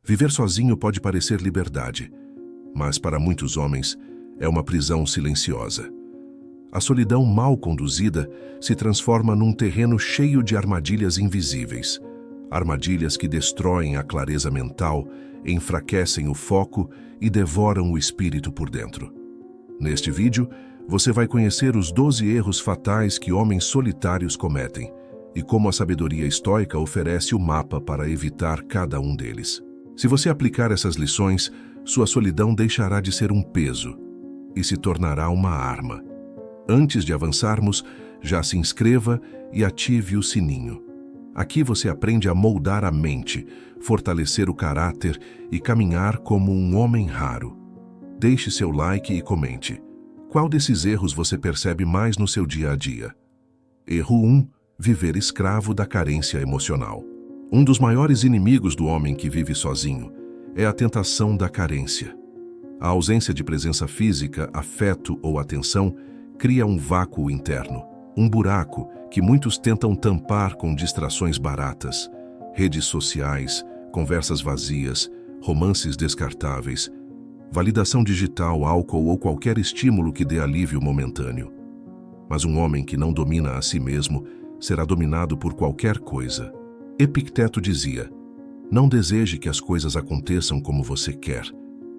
Viver sozinho pode parecer liberdade, mas para muitos homens é uma prisão silenciosa. A solidão mal conduzida se transforma num terreno cheio de armadilhas invisíveis. Armadilhas que destroem a clareza mental, enfraquecem o foco e devoram o espírito por dentro. Neste vídeo, você vai conhecer os 12 erros fatais que homens solitários cometem e como a sabedoria estoica oferece o mapa para evitar cada um deles. Se você aplicar essas lições, sua solidão deixará de ser um peso e se tornará uma arma. Antes de avançarmos, já se inscreva e ative o sininho. Aqui você aprende a moldar a mente, fortalecer o caráter e caminhar como um homem raro. Deixe seu like e comente. Qual desses erros você percebe mais no seu dia a dia? Erro 1. Viver escravo da carência emocional. Um dos maiores inimigos do homem que vive sozinho é a tentação da carência. A ausência de presença física, afeto ou atenção cria um vácuo interno, um buraco que muitos tentam tampar com distrações baratas, redes sociais, conversas vazias, romances descartáveis, validação digital, álcool ou qualquer estímulo que dê alívio momentâneo. Mas um homem que não domina a si mesmo será dominado por qualquer coisa. Epicteto dizia: não deseje que as coisas aconteçam como você quer,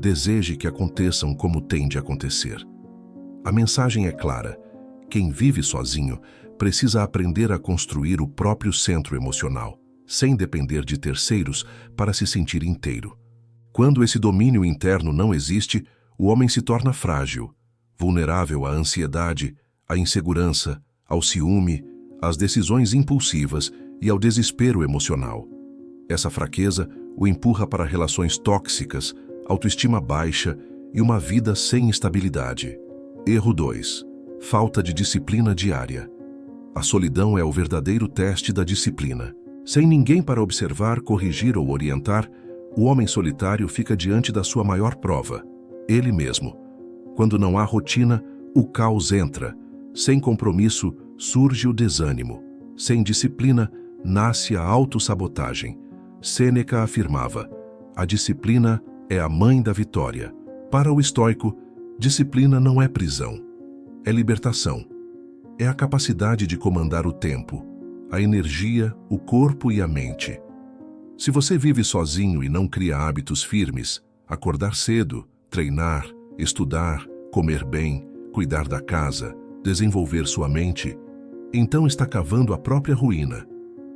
deseje que aconteçam como tem de acontecer. A mensagem é clara: quem vive sozinho precisa aprender a construir o próprio centro emocional, sem depender de terceiros para se sentir inteiro. Quando esse domínio interno não existe, o homem se torna frágil, vulnerável à ansiedade, à insegurança, ao ciúme, às decisões impulsivas e ao desespero emocional. Essa fraqueza o empurra para relações tóxicas, autoestima baixa e uma vida sem estabilidade. Erro 2. Falta de disciplina diária. A solidão é o verdadeiro teste da disciplina. Sem ninguém para observar, corrigir ou orientar, o homem solitário fica diante da sua maior prova, ele mesmo. Quando não há rotina, o caos entra. Sem compromisso, surge o desânimo. Sem disciplina, nasce a autossabotagem. Sêneca afirmava: a disciplina é a mãe da vitória. Para o estoico, disciplina não é prisão, é libertação. É a capacidade de comandar o tempo, a energia, o corpo e a mente. Se você vive sozinho e não cria hábitos firmes, acordar cedo, treinar, estudar, comer bem, cuidar da casa, desenvolver sua mente, então está cavando a própria ruína.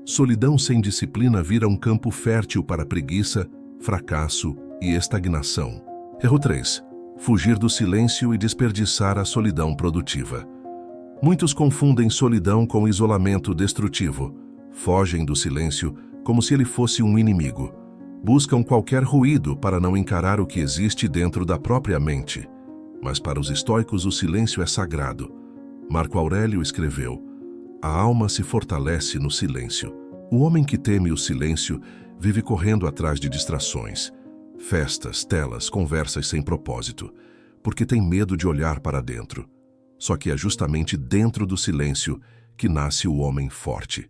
Solidão sem disciplina vira um campo fértil para preguiça, fracasso e estagnação. Erro 3. Fugir do silêncio e desperdiçar a solidão produtiva. Muitos confundem solidão com isolamento destrutivo. Fogem do silêncio como se ele fosse um inimigo. Buscam qualquer ruído para não encarar o que existe dentro da própria mente. Mas para os estoicos o silêncio é sagrado. Marco Aurélio escreveu: a alma se fortalece no silêncio. O homem que teme o silêncio vive correndo atrás de distrações, festas, telas, conversas sem propósito, porque tem medo de olhar para dentro. Só que é justamente dentro do silêncio que nasce o homem forte.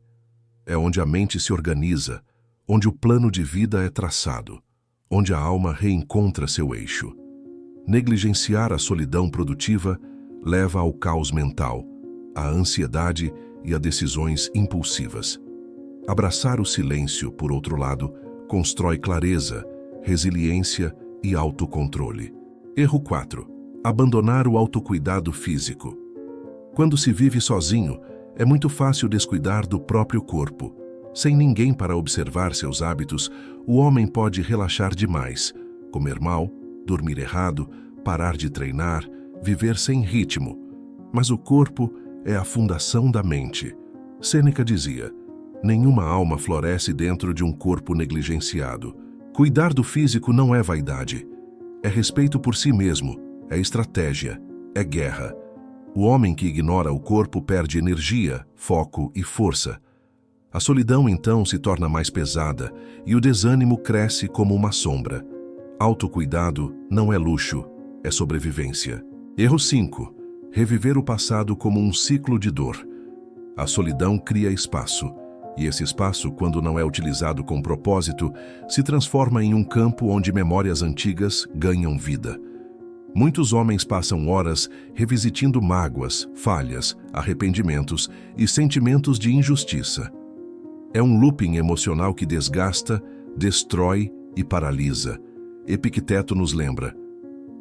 É onde a mente se organiza, onde o plano de vida é traçado, onde a alma reencontra seu eixo. Negligenciar a solidão produtiva leva ao caos mental, à ansiedade e a decisões impulsivas. Abraçar o silêncio, por outro lado, constrói clareza, resiliência e autocontrole. Erro 4. Abandonar o autocuidado físico. Quando se vive sozinho, é muito fácil descuidar do próprio corpo. Sem ninguém para observar seus hábitos, o homem pode relaxar demais, comer mal, dormir errado, parar de treinar, viver sem ritmo. Mas o corpo é a fundação da mente. Sêneca dizia: nenhuma alma floresce dentro de um corpo negligenciado. Cuidar do físico não é vaidade. É respeito por si mesmo, é estratégia, é guerra. O homem que ignora o corpo perde energia, foco e força. A solidão, então, se torna mais pesada e o desânimo cresce como uma sombra. Autocuidado não é luxo, é sobrevivência. Erro 5. Reviver o passado como um ciclo de dor. A solidão cria espaço. E esse espaço, quando não é utilizado com propósito, se transforma em um campo onde memórias antigas ganham vida. Muitos homens passam horas revisitando mágoas, falhas, arrependimentos e sentimentos de injustiça. É um looping emocional que desgasta, destrói e paralisa. Epicteto nos lembra: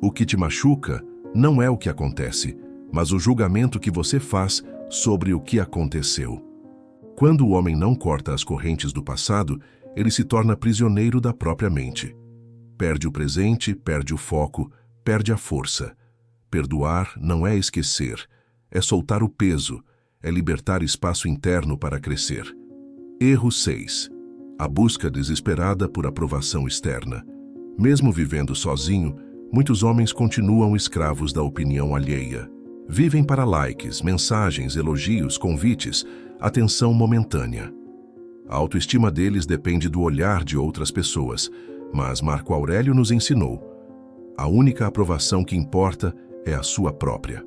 o que te machuca não é o que acontece, mas o julgamento que você faz sobre o que aconteceu. Quando o homem não corta as correntes do passado, ele se torna prisioneiro da própria mente. Perde o presente, perde o foco, perde a força. Perdoar não é esquecer, é soltar o peso, é libertar espaço interno para crescer. Erro 6. A busca desesperada por aprovação externa. Mesmo vivendo sozinho, muitos homens continuam escravos da opinião alheia. Vivem para likes, mensagens, elogios, convites, atenção momentânea. A autoestima deles depende do olhar de outras pessoas, mas Marco Aurélio nos ensinou: a única aprovação que importa é a sua própria.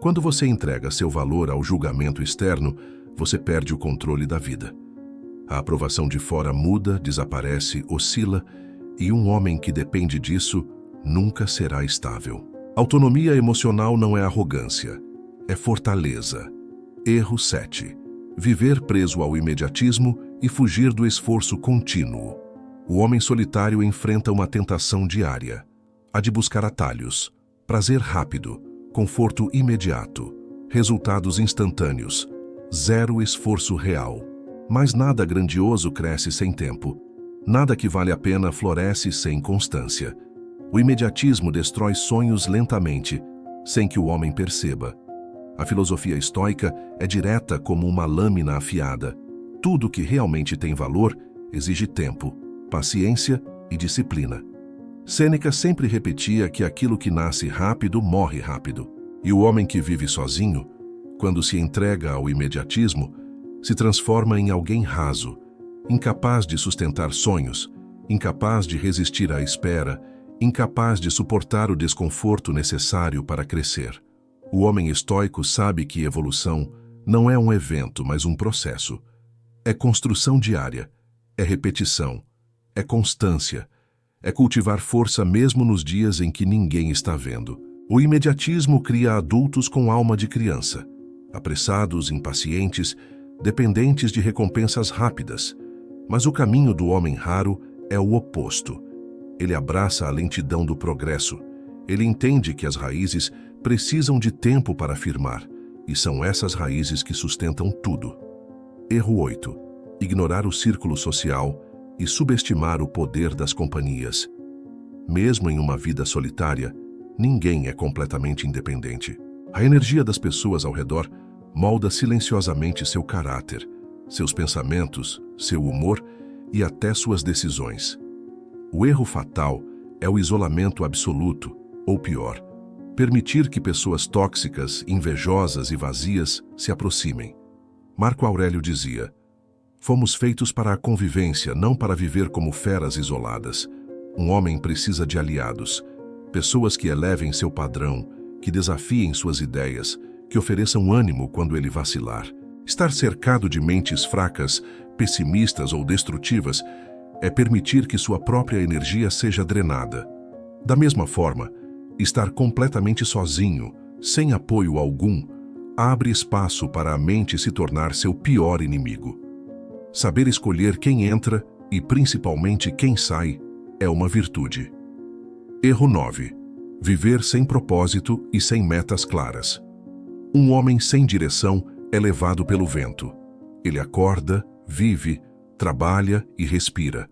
Quando você entrega seu valor ao julgamento externo, você perde o controle da vida. A aprovação de fora muda, desaparece, oscila, e um homem que depende disso nunca será estável. Autonomia emocional não é arrogância, é fortaleza. Erro 7. Viver preso ao imediatismo e fugir do esforço contínuo. O homem solitário enfrenta uma tentação diária, a de buscar atalhos, prazer rápido, conforto imediato, resultados instantâneos, zero esforço real. Mas nada grandioso cresce sem tempo. Nada que vale a pena floresce sem constância. O imediatismo destrói sonhos lentamente, sem que o homem perceba. A filosofia estoica é direta como uma lâmina afiada. Tudo que realmente tem valor exige tempo, paciência e disciplina. Sêneca sempre repetia que aquilo que nasce rápido morre rápido. E o homem que vive sozinho, quando se entrega ao imediatismo, se transforma em alguém raso, incapaz de sustentar sonhos, incapaz de resistir à espera, incapaz de suportar o desconforto necessário para crescer. O homem estoico sabe que evolução não é um evento, mas um processo. É construção diária, é repetição, é constância, é cultivar força mesmo nos dias em que ninguém está vendo. O imediatismo cria adultos com alma de criança, apressados, impacientes, dependentes de recompensas rápidas. Mas o caminho do homem raro é o oposto. Ele abraça a lentidão do progresso. Ele entende que as raízes precisam de tempo para firmar, e são essas raízes que sustentam tudo. Erro 8. Ignorar o círculo social e subestimar o poder das companhias. Mesmo em uma vida solitária, ninguém é completamente independente. A energia das pessoas ao redor molda silenciosamente seu caráter, seus pensamentos, seu humor e até suas decisões. O erro fatal é o isolamento absoluto, ou pior, permitir que pessoas tóxicas, invejosas e vazias se aproximem. Marco Aurélio dizia: fomos feitos para a convivência, não para viver como feras isoladas. Um homem precisa de aliados, pessoas que elevem seu padrão, que desafiem suas ideias, que ofereçam ânimo quando ele vacilar. Estar cercado de mentes fracas, pessimistas ou destrutivas é permitir que sua própria energia seja drenada. Da mesma forma, estar completamente sozinho, sem apoio algum, abre espaço para a mente se tornar seu pior inimigo. Saber escolher quem entra e principalmente quem sai é uma virtude. Erro 9. Viver sem propósito e sem metas claras. Um homem sem direção é levado pelo vento. Ele acorda, vive, trabalha e respira.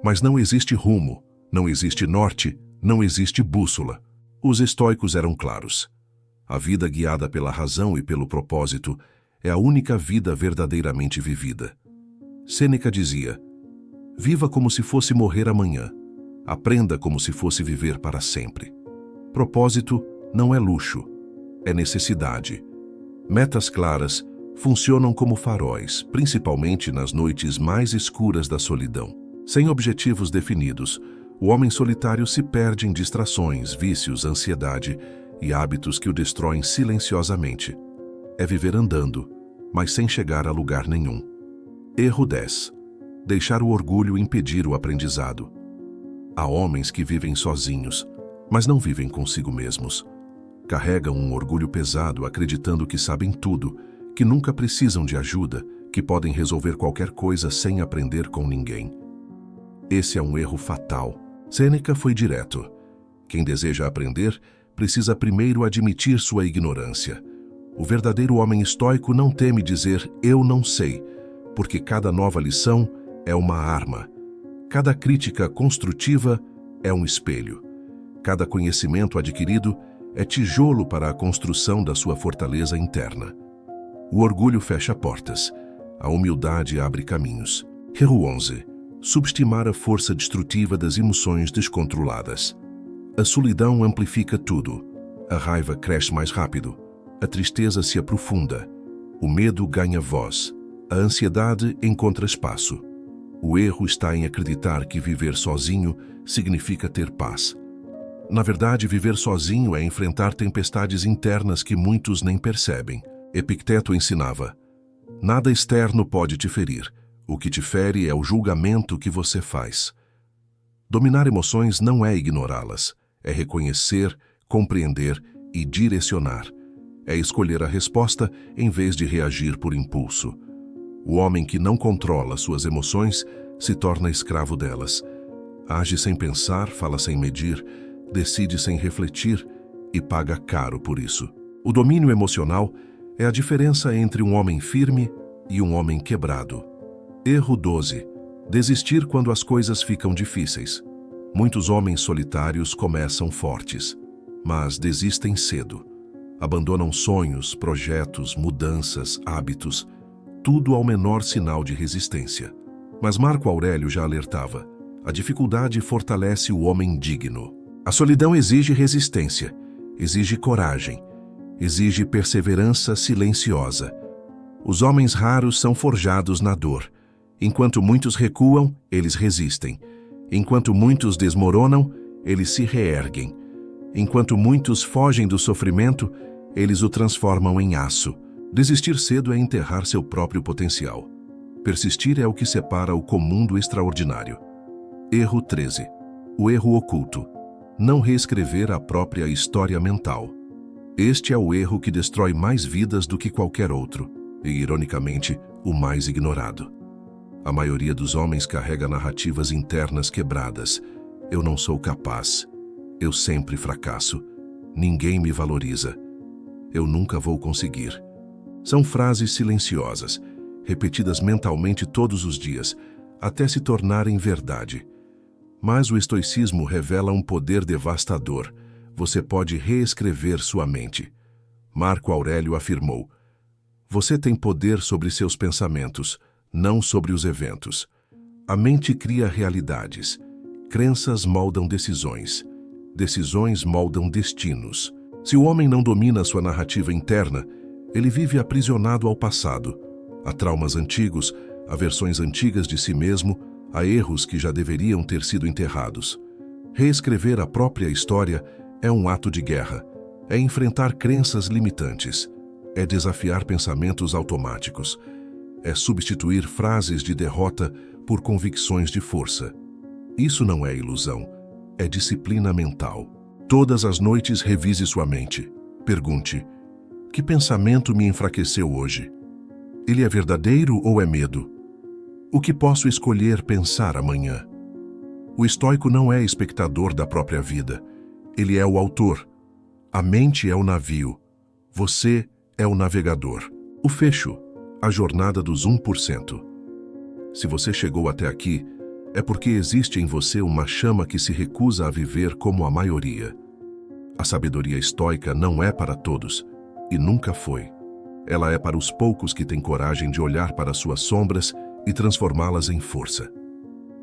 Mas não existe rumo, não existe norte, não existe bússola. Os estoicos eram claros. A vida guiada pela razão e pelo propósito é a única vida verdadeiramente vivida. Sêneca dizia: viva como se fosse morrer amanhã. Aprenda como se fosse viver para sempre. Propósito não é luxo, é necessidade. Metas claras funcionam como faróis, principalmente nas noites mais escuras da solidão. Sem objetivos definidos, o homem solitário se perde em distrações, vícios, ansiedade e hábitos que o destroem silenciosamente. É viver andando, mas sem chegar a lugar nenhum. Erro 10. Deixar o orgulho impedir o aprendizado. Há homens que vivem sozinhos, mas não vivem consigo mesmos. Carregam um orgulho pesado acreditando que sabem tudo, que nunca precisam de ajuda, que podem resolver qualquer coisa sem aprender com ninguém. Esse é um erro fatal. Sêneca foi direto. Quem deseja aprender precisa primeiro admitir sua ignorância. O verdadeiro homem estoico não teme dizer "eu não sei", porque cada nova lição é uma arma. Cada crítica construtiva é um espelho. Cada conhecimento adquirido é tijolo para a construção da sua fortaleza interna. O orgulho fecha portas. A humildade abre caminhos. Erro 11. Subestimar a força destrutiva das emoções descontroladas. A solidão amplifica tudo. A raiva cresce mais rápido. A tristeza se aprofunda. O medo ganha voz. A ansiedade encontra espaço. O erro está em acreditar que viver sozinho significa ter paz. Na verdade, viver sozinho é enfrentar tempestades internas que muitos nem percebem. Epicteto ensinava: nada externo pode te ferir. O que te fere é o julgamento que você faz. Dominar emoções não é ignorá-las. É reconhecer, compreender e direcionar. É escolher a resposta em vez de reagir por impulso. O homem que não controla suas emoções se torna escravo delas. Age sem pensar, fala sem medir, decide sem refletir e paga caro por isso. O domínio emocional é a diferença entre um homem firme e um homem quebrado. Erro 12. Desistir quando as coisas ficam difíceis. Muitos homens solitários começam fortes, mas desistem cedo. Abandonam sonhos, projetos, mudanças, hábitos, tudo ao menor sinal de resistência. Mas Marco Aurélio já alertava: a dificuldade fortalece o homem digno. A solidão exige resistência, exige coragem, exige perseverança silenciosa. Os homens raros são forjados na dor. Enquanto muitos recuam, eles resistem. Enquanto muitos desmoronam, eles se reerguem. Enquanto muitos fogem do sofrimento, eles o transformam em aço. Desistir cedo é enterrar seu próprio potencial. Persistir é o que separa o comum do extraordinário. Erro 13. O erro oculto. Não reescrever a própria história mental. Este é o erro que destrói mais vidas do que qualquer outro, e, ironicamente, o mais ignorado. A maioria dos homens carrega narrativas internas quebradas. Eu não sou capaz. Eu sempre fracasso. Ninguém me valoriza. Eu nunca vou conseguir. São frases silenciosas, repetidas mentalmente todos os dias, até se tornarem verdade. Mas o estoicismo revela um poder devastador. Você pode reescrever sua mente. Marco Aurélio afirmou: você tem poder sobre seus pensamentos, não sobre os eventos. A mente cria realidades. Crenças moldam decisões. Decisões moldam destinos. Se o homem não domina sua narrativa interna, ele vive aprisionado ao passado, a traumas antigos, a versões antigas de si mesmo, a erros que já deveriam ter sido enterrados. Reescrever a própria história é um ato de guerra. É enfrentar crenças limitantes. É desafiar pensamentos automáticos. É substituir frases de derrota por convicções de força. Isso não é ilusão, é disciplina mental. Todas as noites revise sua mente. Pergunte: que pensamento me enfraqueceu hoje? Ele é verdadeiro ou é medo? O que posso escolher pensar amanhã? O estoico não é espectador da própria vida. Ele é o autor. A mente é o navio. Você é o navegador. O fecho. A jornada dos 1%. Se você chegou até aqui, é porque existe em você uma chama que se recusa a viver como a maioria. A sabedoria estoica não é para todos, e nunca foi. Ela é para os poucos que têm coragem de olhar para suas sombras e transformá-las em força.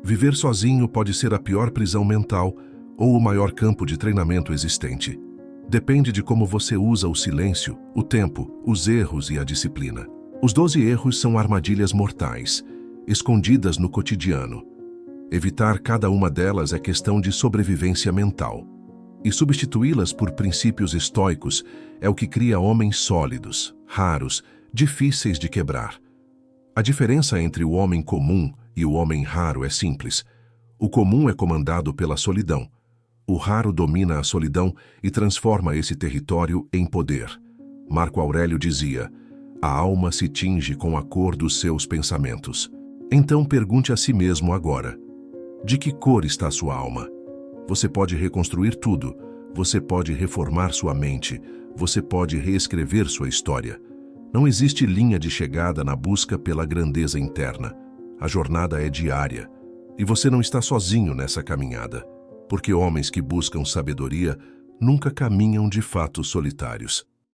Viver sozinho pode ser a pior prisão mental ou o maior campo de treinamento existente. Depende de como você usa o silêncio, o tempo, os erros e a disciplina. Os 12 erros são armadilhas mortais, escondidas no cotidiano. Evitar cada uma delas é questão de sobrevivência mental. E substituí-las por princípios estoicos é o que cria homens sólidos, raros, difíceis de quebrar. A diferença entre o homem comum e o homem raro é simples. O comum é comandado pela solidão. O raro domina a solidão e transforma esse território em poder. Marco Aurélio dizia: a alma se tinge com a cor dos seus pensamentos. Então pergunte a si mesmo agora: de que cor está sua alma? Você pode reconstruir tudo. Você pode reformar sua mente. Você pode reescrever sua história. Não existe linha de chegada na busca pela grandeza interna. A jornada é diária. E você não está sozinho nessa caminhada, porque homens que buscam sabedoria nunca caminham de fato solitários.